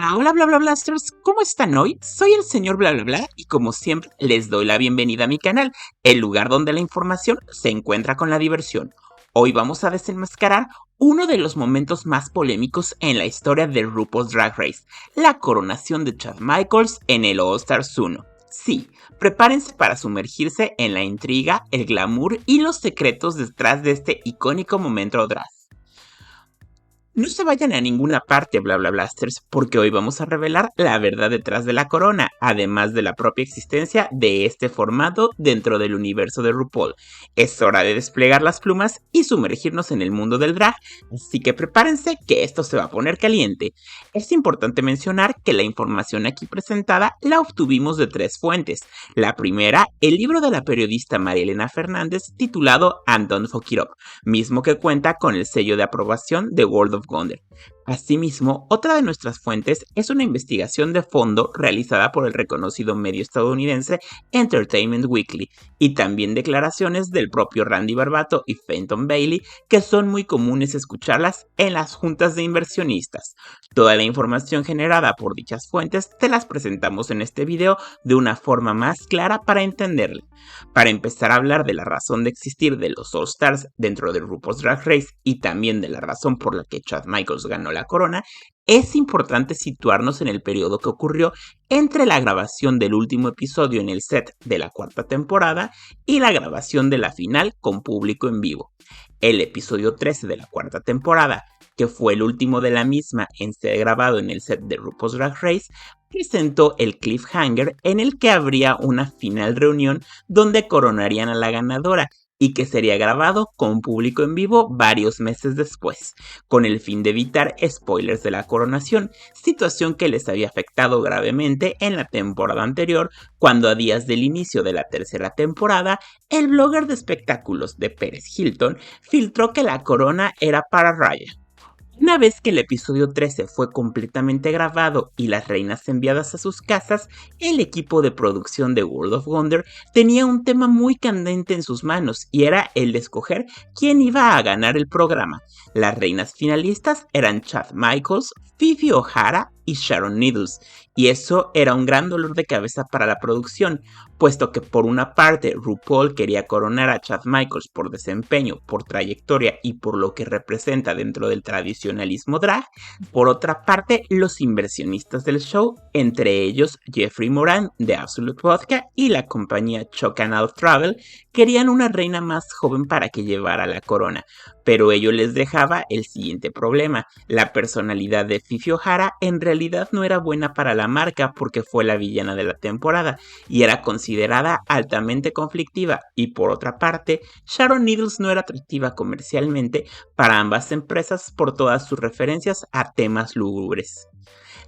Hola, hola, bla, bla, blasters, ¿cómo están hoy? Soy el señor bla, bla, bla, y como siempre, les doy la bienvenida a mi canal, el lugar donde la información se encuentra con la diversión. Hoy vamos a desenmascarar uno de los momentos más polémicos en la historia de RuPaul's Drag Race, la coronación de Chad Michaels en el All Stars 1. Sí, prepárense para sumergirse en la intriga, el glamour y los secretos detrás de este icónico momento drag. No se vayan a ninguna parte, bla bla blasters, porque hoy vamos a revelar la verdad detrás de la corona, además de la propia existencia de este formato dentro del universo de RuPaul. Es hora de desplegar las plumas y sumergirnos en el mundo del drag, así que prepárense que esto se va a poner caliente. Es importante mencionar que la información aquí presentada la obtuvimos de tres fuentes. La primera, el libro de la periodista María Elena Fernández titulado And Don't Fuck It Up, mismo que cuenta con el sello de aprobación de World of Wonder. Asimismo, otra de nuestras fuentes es una investigación de fondo realizada por el reconocido medio estadounidense Entertainment Weekly y también declaraciones del propio Randy Barbato y Fenton Bailey, que son muy comunes escucharlas en las juntas de inversionistas. Toda la información generada por dichas fuentes te las presentamos en este video de una forma más clara para entenderla. Para empezar a hablar de la razón de existir de los All Stars dentro de RuPaul's Drag Race y también de la razón por la que Chad Michaels ganó la corona, es importante situarnos en el periodo que ocurrió entre la grabación del último episodio en el set de la cuarta temporada y la grabación de la final con público en vivo. El episodio 13 de la cuarta temporada, que fue el último de la misma en ser grabado en el set de RuPaul's Drag Race, presentó el cliffhanger en el que habría una final reunión donde coronarían a la ganadora y que sería grabado con público en vivo varios meses después, con el fin de evitar spoilers de la coronación, situación que les había afectado gravemente en la temporada anterior, cuando a días del inicio de la tercera temporada, el blogger de espectáculos de Paris Hilton filtró que la corona era para Raya. Una vez que el episodio 13 fue completamente grabado y las reinas enviadas a sus casas, el equipo de producción de World of Wonder tenía un tema muy candente en sus manos y era el de escoger quién iba a ganar el programa. Las reinas finalistas eran Chad Michaels, Phoebe O'Hara y Sharon Needles, y eso era un gran dolor de cabeza para la producción, puesto que por una parte RuPaul quería coronar a Chad Michaels por desempeño, por trayectoria y por lo que representa dentro del tradicionalismo drag, por otra parte los inversionistas del show, entre ellos Jeffrey Moran de Absolute Vodka y la compañía Chocanal Travel, querían una reina más joven para que llevara la corona, pero ello les dejaba el siguiente problema: la personalidad de Phoebe O'Hara en realidad no era buena para la marca porque fue la villana de la temporada y era considerada altamente conflictiva, y por otra parte, Sharon Needles no era atractiva comercialmente para ambas empresas por todas sus referencias a temas lúgubres.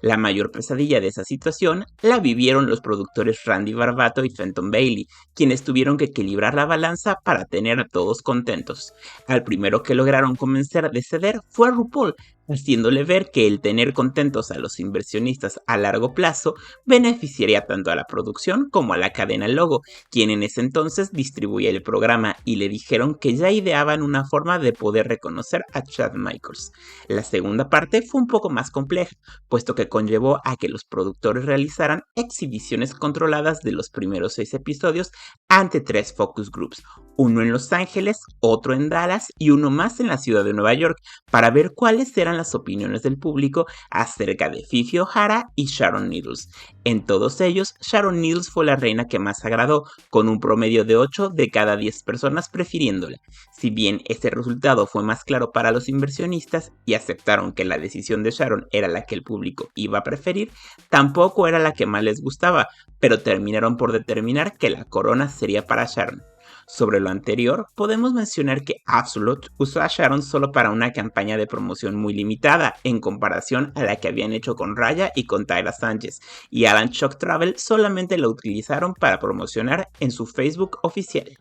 La mayor pesadilla de esa situación la vivieron los productores Randy Barbato y Fenton Bailey, quienes tuvieron que equilibrar la balanza para tener a todos contentos. Al primero que lograron convencer de ceder fue a RuPaul, haciéndole ver que el tener contentos a los inversionistas a largo plazo beneficiaría tanto a la producción como a la cadena Logo, quien en ese entonces distribuía el programa, y le dijeron que ya ideaban una forma de poder reconocer a Chad Michaels. La segunda parte fue un poco más compleja, puesto que conllevó a que los productores realizaran exhibiciones controladas de los primeros 6 episodios ante 3 focus groups, uno en Los Ángeles, otro en Dallas y uno más en la ciudad de Nueva York, para ver cuáles eran las opiniones del público acerca de Phoebe O'Hara y Sharon Needles. En todos ellos, Sharon Needles fue la reina que más agradó, con un promedio de 8 de cada 10 personas prefiriéndola. Si bien ese resultado fue más claro para los inversionistas y aceptaron que la decisión de Sharon era la que el público iba a preferir, tampoco era la que más les gustaba, pero terminaron por determinar que la corona sería para Sharon. Sobre lo anterior, podemos mencionar que Absolute usó a Sharon solo para una campaña de promoción muy limitada en comparación a la que habían hecho con Raya y con Tyra Sánchez, y Alan Shock Travel solamente la utilizaron para promocionar en su Facebook oficial.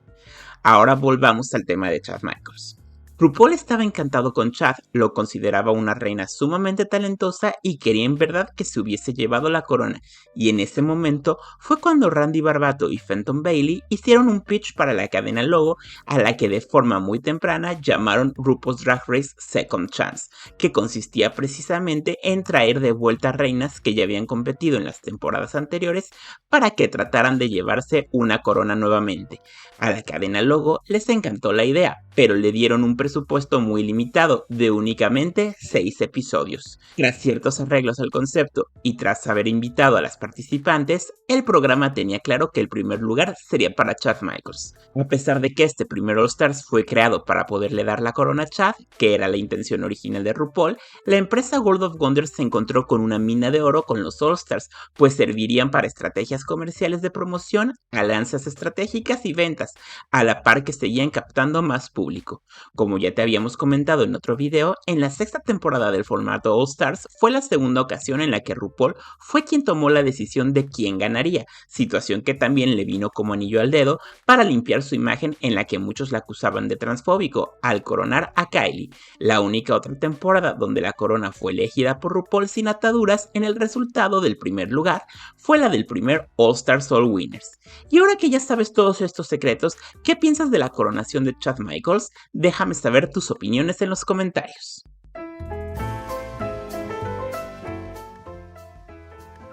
Ahora volvamos al tema de Chad Michaels. RuPaul estaba encantado con Chad, lo consideraba una reina sumamente talentosa y quería en verdad que se hubiese llevado la corona, y en ese momento fue cuando Randy Barbato y Fenton Bailey hicieron un pitch para la cadena Logo, a la que de forma muy temprana llamaron RuPaul's Drag Race Second Chance, que consistía precisamente en traer de vuelta reinas que ya habían competido en las temporadas anteriores para que trataran de llevarse una corona nuevamente. A la cadena Logo les encantó la idea, pero le dieron un presupuesto muy limitado de únicamente 6 episodios. Tras ciertos arreglos al concepto y tras haber invitado a las participantes, el programa tenía claro que el primer lugar sería para Chad Michaels. A pesar de que este primer All Stars fue creado para poderle dar la corona a Chad, que era la intención original de RuPaul, la empresa World of Wonder se encontró con una mina de oro con los All Stars, pues servirían para estrategias comerciales de promoción, alianzas estratégicas y ventas, a la par que seguían captando más público. Como ya te habíamos comentado en otro video, en la sexta temporada del formato All Stars fue la segunda ocasión en la que RuPaul fue quien tomó la decisión de quién ganaría, situación que también le vino como anillo al dedo para limpiar su imagen en la que muchos la acusaban de transfóbico al coronar a Kylie. La única otra temporada donde la corona fue elegida por RuPaul sin ataduras en el resultado del primer lugar fue la del primer All Stars All Winners. Y ahora que ya sabes todos estos secretos, ¿qué piensas de la coronación de Chad Michaels? Déjame saber tus opiniones en los comentarios.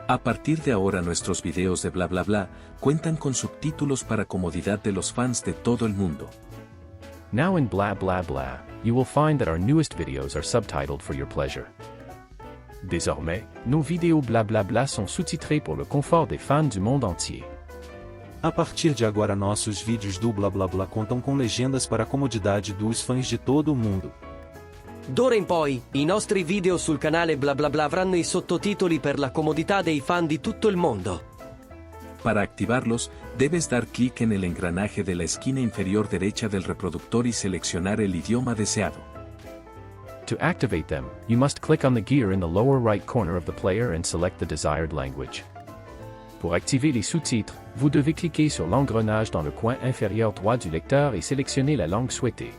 A partir de ahora nuestros videos de bla bla bla cuentan con subtítulos para comodidad de los fans de todo el mundo. Now in blah blah blah, you will find that our newest videos are subtitled for your pleasure. Désormais, nos vidéos bla bla bla sont sous-titrés pour le confort des fans du monde entier. A partir de agora nossos vídeos do Blá Blá Blá contam com legendas para a comodidade dos fãs de todo o mundo. D'ora in poi, i nostri video sul canale Bla Bla Bla avranno i sottotitoli per la comodità dei fan di tutto il mondo. Para activarlos, debes dar clic en el engranaje de la esquina inferior derecha del reproductor y seleccionar el idioma deseado. To activate them, you must click on the gear in the lower right corner of the player and select the desired language. Pour activer les sous-titres, vous devez cliquer sur l'engrenage dans le coin inférieur droit du lecteur et sélectionner la langue souhaitée.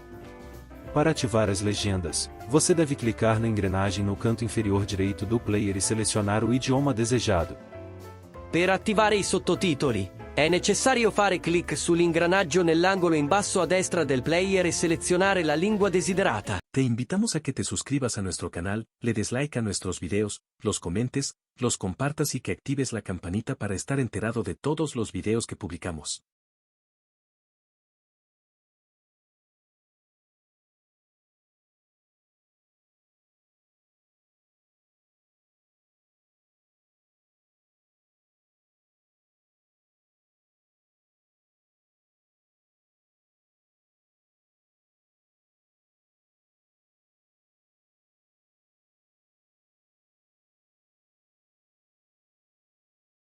Para ativar as legendas, você deve clicar na engrenagem no canto inferior direito do player e selecionar o idioma desejado. Per attivare i sottotitoli, è necessario fare clic sull'ingranaggio nell'angolo in basso a destra del player e selezionare la lingua desiderata. Te invitamos a que te suscribas a nuestro canal, le des like a nuestros videos, los comentes, los compartas y que actives la campanita para estar enterado de todos los videos que publicamos.